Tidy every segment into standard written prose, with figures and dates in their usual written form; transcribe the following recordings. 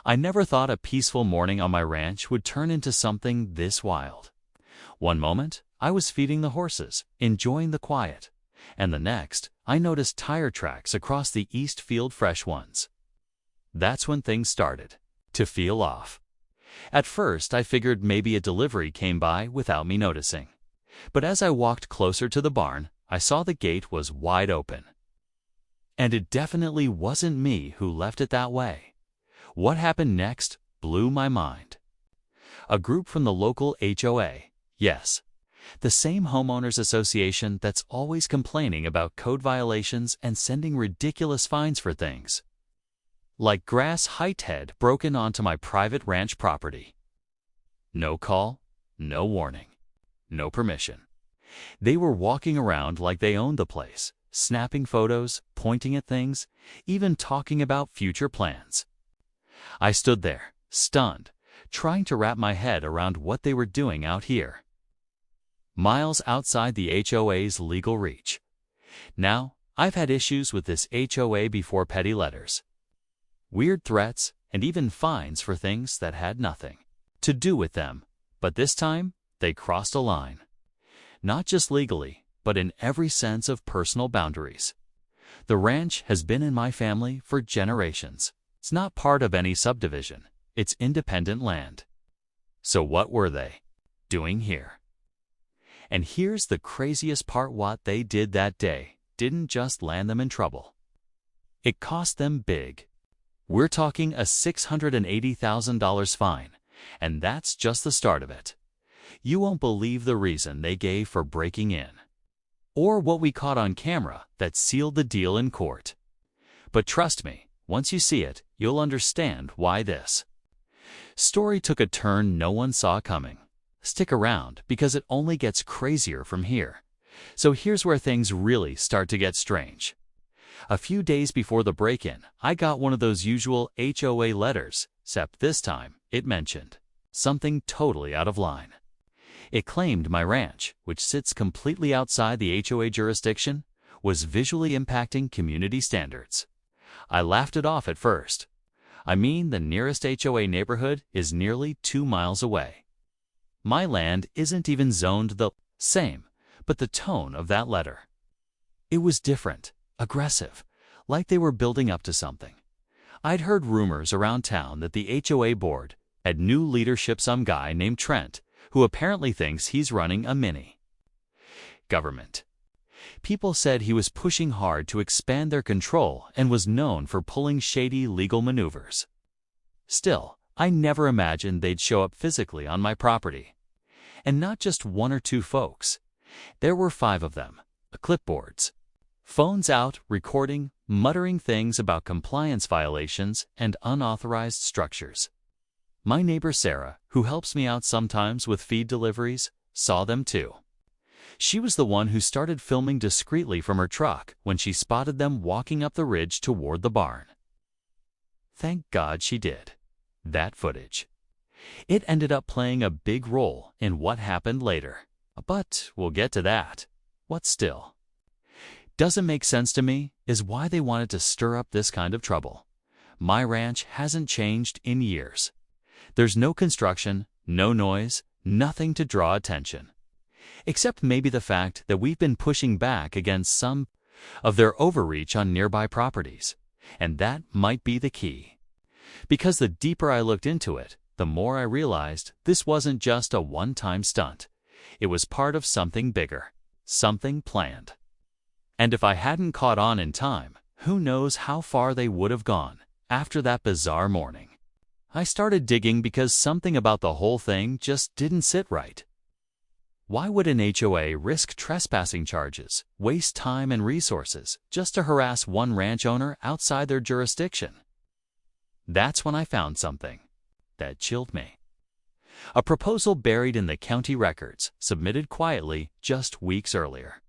I never thought a peaceful morning on my ranch would turn into something this wild. One moment, I was feeding the horses, enjoying the quiet, and the next, I noticed tire tracks across the east field, fresh ones. That's when things started to feel off. At first, I figured maybe a delivery came by without me noticing. But as I walked closer to the barn, I saw the gate was wide open. And it definitely wasn't me who left it that way. What happened next blew my mind. A group from the local HOA, yes, the same homeowners association that's always complaining about code violations and sending ridiculous fines for things, like grass height head broken onto my private ranch property. No call, no warning, no permission. They were walking around like they owned the place, snapping photos, pointing at things, even talking about future plans. I stood there, stunned, trying to wrap my head around what they were doing out here, miles outside the HOA's legal reach. Now, I've had issues with this HOA before: petty letters, weird threats, and even fines for things that had nothing to do with them. But this time, they crossed a line. Not just legally, but in every sense of personal boundaries. The ranch has been in my family for generations. It's not part of any subdivision. It's independent land. So what were they doing here? And here's the craziest part: what they did that day didn't just land them in trouble. It cost them big. We're talking a $680,000 fine, and that's just the start of it. You won't believe the reason they gave for breaking in, or what we caught on camera that sealed the deal in court. But trust me, once you see it, you'll understand why this story took a turn no one saw coming. Stick around, because it only gets crazier from here. So here's where things really start to get strange. A few days before the break-in, I got one of those usual HOA letters, except this time it mentioned something totally out of line. It claimed my ranch, which sits completely outside the HOA jurisdiction, was visually impacting community standards. I laughed it off at first. I mean, the nearest HOA neighborhood is nearly 2 miles away. My land isn't even zoned the same, but the tone of that letter, it was different, aggressive, like they were building up to something. I'd heard rumors around town that the HOA board had new leadership, some guy named Trent, who apparently thinks he's running a mini government. People said he was pushing hard to expand their control and was known for pulling shady legal maneuvers. Still, I never imagined they'd show up physically on my property. And not just 1 or 2 folks. There were 5 of them, clipboards, phones out, recording, muttering things about compliance violations and unauthorized structures. My neighbor Sarah, who helps me out sometimes with feed deliveries, saw them too. She was the one who started filming discreetly from her truck when she spotted them walking up the ridge toward the barn. Thank God she did. That footage, it ended up playing a big role in what happened later. But we'll get to that. What still doesn't make sense to me is why they wanted to stir up this kind of trouble. My ranch hasn't changed in years. There's no construction, no noise, nothing to draw attention. Except maybe the fact that we've been pushing back against some of their overreach on nearby properties. And that might be the key. Because the deeper I looked into it, the more I realized this wasn't just a one-time stunt. It was part of something bigger, something planned. And if I hadn't caught on in time, who knows how far they would have gone after that bizarre morning. I started digging because something about the whole thing just didn't sit right. Why would an HOA risk trespassing charges, waste time and resources just to harass one ranch owner outside their jurisdiction? That's when I found something that chilled me. A proposal buried in the county records, submitted quietly just weeks earlier.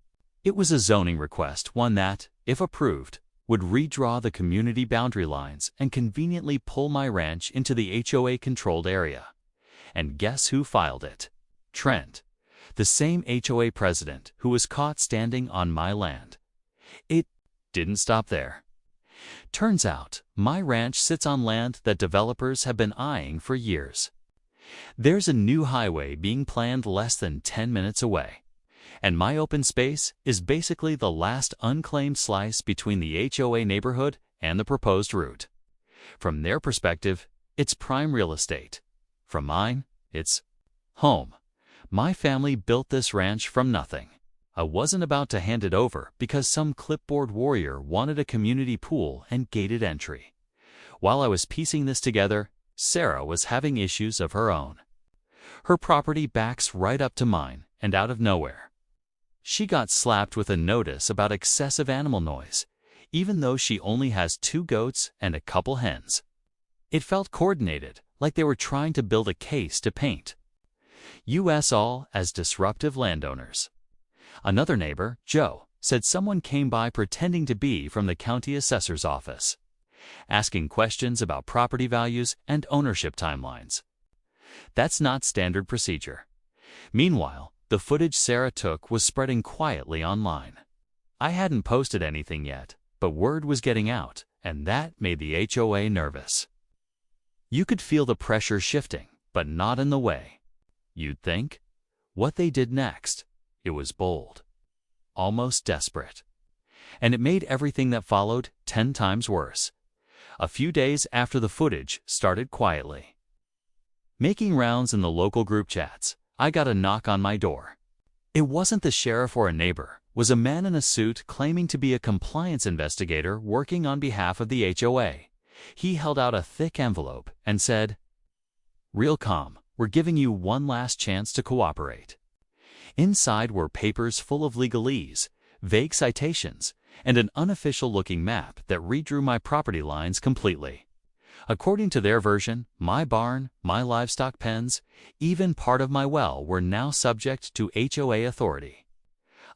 It was a zoning request, one that, if approved, would redraw the community boundary lines and conveniently pull my ranch into the HOA-controlled area. And guess who filed it? Trent, the same HOA president who was caught standing on my land. It didn't stop there. Turns out, my ranch sits on land that developers have been eyeing for years. There's a new highway being planned less than 10 minutes away, and my open space is basically the last unclaimed slice between the HOA neighborhood and the proposed route. From their perspective, it's prime real estate. From mine, it's home. My family built this ranch from nothing. I wasn't about to hand it over because some clipboard warrior wanted a community pool and gated entry. While I was piecing this together, Sarah was having issues of her own. Her property backs right up to mine, and out of nowhere, she got slapped with a notice about excessive animal noise, even though she only has 2 goats and a couple hens. It felt coordinated, like they were trying to build a case to paint. US all as disruptive landowners. Another neighbor, Joe, said someone came by pretending to be from the county assessor's office, asking questions about property values and ownership timelines. That's not standard procedure. Meanwhile, the footage Sarah took was spreading quietly online. I hadn't posted anything yet, but word was getting out, and that made the HOA nervous. You could feel the pressure shifting, but not in the way you'd think. What they did next, it was bold, almost desperate. And it made everything that followed 10 times worse. A few days after the footage started quietly making rounds in the local group chats, I got a knock on my door. It wasn't the sheriff or a neighbor. It was a man in a suit claiming to be a compliance investigator working on behalf of the HOA. He held out a thick envelope and said, "Real calm, we're giving you one last chance to cooperate." Inside were papers full of legalese, vague citations, and an unofficial-looking map that redrew my property lines completely. According to their version, my barn, my livestock pens, even part of my well were now subject to HOA authority.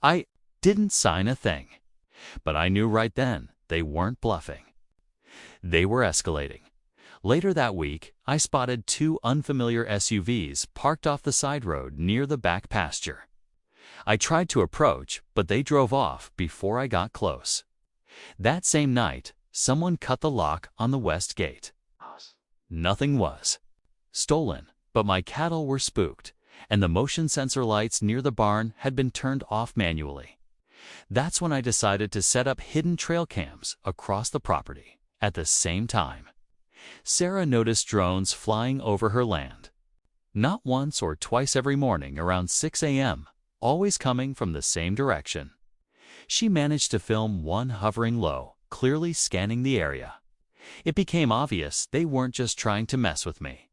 I didn't sign a thing, but I knew right then they weren't bluffing. They were escalating. Later that week, I spotted 2 unfamiliar SUVs parked off the side road near the back pasture. I tried to approach, but they drove off before I got close. That same night, someone cut the lock on the west gate. Nothing was stolen, but my cattle were spooked, and the motion sensor lights near the barn had been turned off manually. That's when I decided to set up hidden trail cams across the property. At the same time, Sarah noticed drones flying over her land. Not once or twice every morning around 6 a.m., always coming from the same direction. She managed to film one hovering low, clearly scanning the area. It became obvious they weren't just trying to mess with me.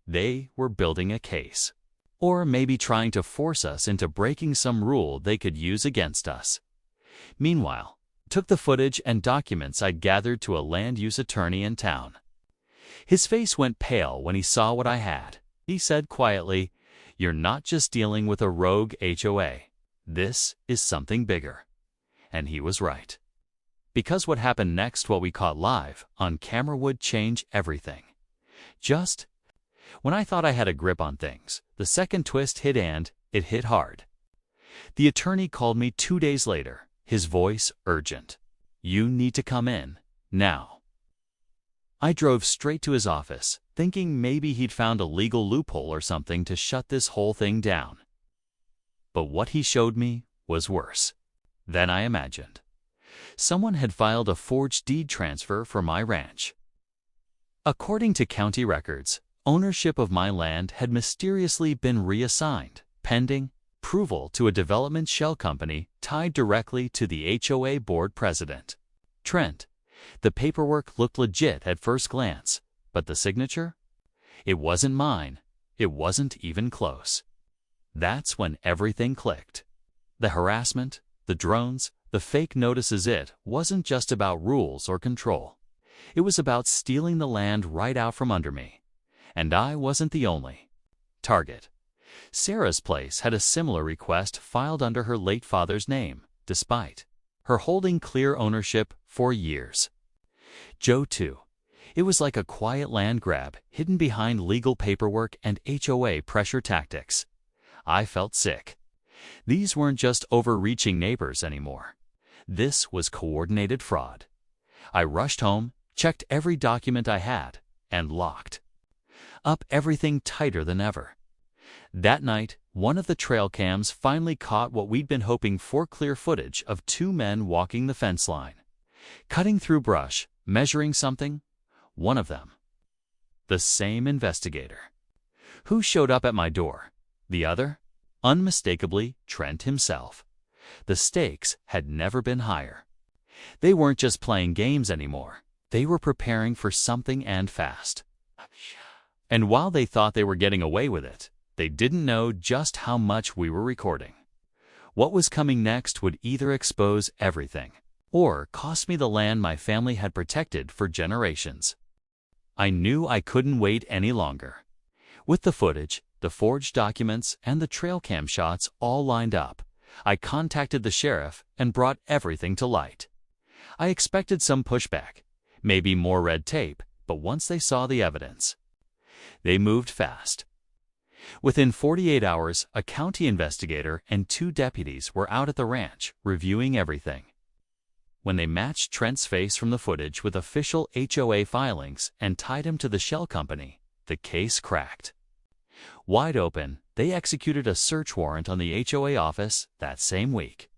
They were building a case. Or maybe trying to force us into breaking some rule they could use against us. Meanwhile, took the footage and documents I'd gathered to a land use attorney in town. His face went pale when he saw what I had. He said quietly, "You're not just dealing with a rogue HOA. This is something bigger." And he was right. Because what happened next, what we caught live on camera, would change everything. Just when I thought I had a grip on things, the second twist hit, and it hit hard. The attorney called me 2 days later, his voice urgent. "You need to come in, now." I drove straight to his office, thinking maybe he'd found a legal loophole or something to shut this whole thing down. But what he showed me was worse than I imagined. Someone had filed a forged deed transfer for my ranch. According to county records, ownership of my land had mysteriously been reassigned, pending approval to a development shell company tied directly to the HOA board president, Trent. The paperwork looked legit at first glance, but the signature? It wasn't mine. It wasn't even close. That's when everything clicked. The harassment, the drones, the fake notices, it wasn't just about rules or control. It was about stealing the land right out from under me. And I wasn't the only target. Sarah's place had a similar request filed under her late father's name, despite her holding clear ownership for years. Joe, too. It was like a quiet land grab hidden behind legal paperwork and HOA pressure tactics. I felt sick. These weren't just overreaching neighbors anymore. This was coordinated fraud. I rushed home, checked every document I had, and locked up everything tighter than ever. That night, one of the trail cams finally caught what we'd been hoping for: clear footage of two men walking the fence line, cutting through brush, measuring something. One of them, the same investigator who showed up at my door. The other, unmistakably Trent himself. The stakes had never been higher. They weren't just playing games anymore. They were preparing for something, and fast. And while they thought they were getting away with it, they didn't know just how much we were recording. What was coming next would either expose everything or cost me the land my family had protected for generations. I knew I couldn't wait any longer. With the footage, the forged documents, and the trail cam shots all lined up, I contacted the sheriff and brought everything to light. I expected some pushback, maybe more red tape, but once they saw the evidence, they moved fast. Within 48 hours, a county investigator and 2 deputies were out at the ranch reviewing everything. When they matched Trent's face from the footage with official HOA filings and tied him to the shell company, the case cracked. Wide open, they executed a search warrant on the HOA office that same week.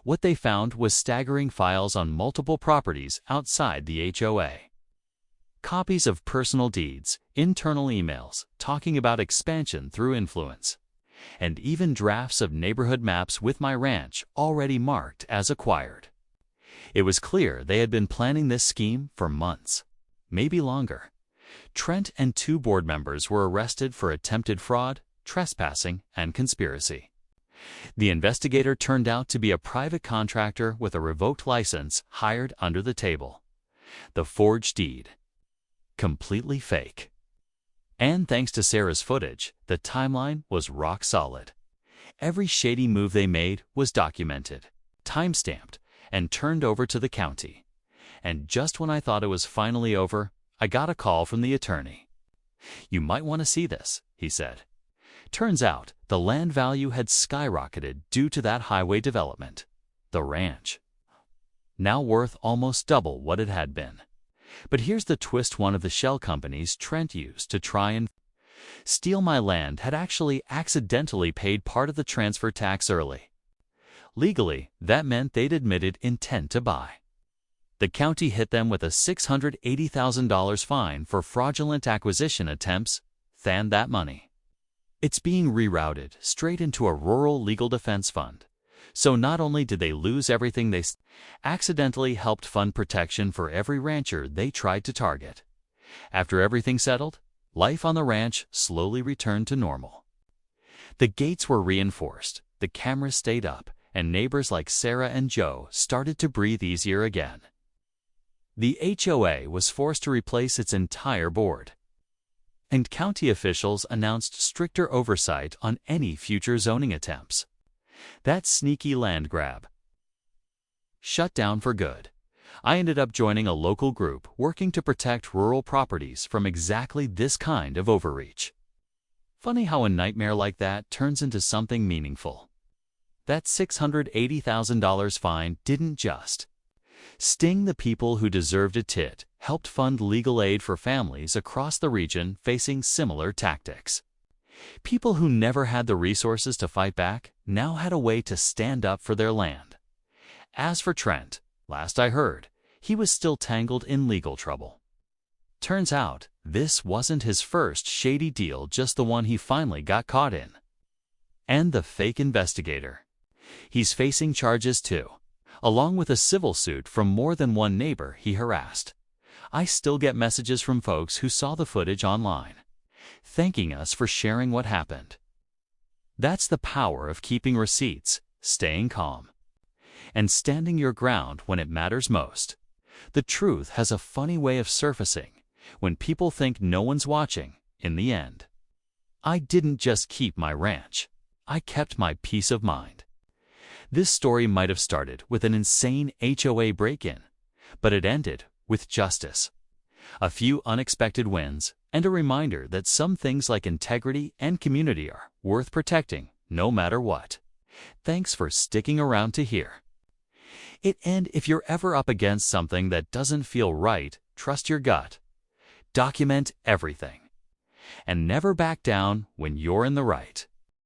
What they found was staggering files on multiple properties outside the HOA. Copies of personal deeds, internal emails talking about expansion through influence, and even drafts of neighborhood maps with my ranch already marked as acquired. It was clear they had been planning this scheme for months, maybe longer. Trent and 2 board members were arrested for attempted fraud, trespassing, and conspiracy. The investigator turned out to be a private contractor with a revoked license hired under the table. The forged deed, completely fake. And thanks to Sarah's footage, the timeline was rock solid. Every shady move they made was documented, time-stamped, and turned over to the county. And just when I thought it was finally over, I got a call from the attorney. "You might want to see this," he said. Turns out, the land value had skyrocketed due to that highway development. The ranch, now worth almost double what it had been. But here's the twist: one of the shell companies Trent used to try and steal my land had actually accidentally paid part of the transfer tax early. Legally, that meant they'd admitted intent to buy. The county hit them with a $680,000 fine for fraudulent acquisition attempts, and that money, it's being rerouted straight into a rural legal defense fund. So not only did they lose everything, they accidentally helped fund protection for every rancher they tried to target. After everything settled, life on the ranch slowly returned to normal. The gates were reinforced, the cameras stayed up, and neighbors like Sarah and Joe started to breathe easier again. The HOA was forced to replace its entire board, and county officials announced stricter oversight on any future zoning attempts. That sneaky land grab shut down for good. I ended up joining a local group working to protect rural properties from exactly this kind of overreach. Funny how a nightmare like that turns into something meaningful. That $680,000 fine didn't just sting the people who deserved it. It helped fund legal aid for families across the region facing similar tactics. People who never had the resources to fight back now had a way to stand up for their land. As for Trent, last I heard, he was still tangled in legal trouble. Turns out, this wasn't his first shady deal, just the one he finally got caught in. And the fake investigator, he's facing charges too, along with a civil suit from more than one neighbor he harassed. I still get messages from folks who saw the footage online, thanking us for sharing what happened. That's the power of keeping receipts, staying calm, and standing your ground when it matters most. The truth has a funny way of surfacing when people think no one's watching. In the end, I didn't just keep my ranch, I kept my peace of mind. This story might have started with an insane HOA break-in, but it ended with justice, a few unexpected wins, and a reminder that some things like integrity and community are worth protecting no matter what. Thanks for sticking around to hear. And if you're ever up against something that doesn't feel right, trust your gut. Document everything. And never back down when you're in the right.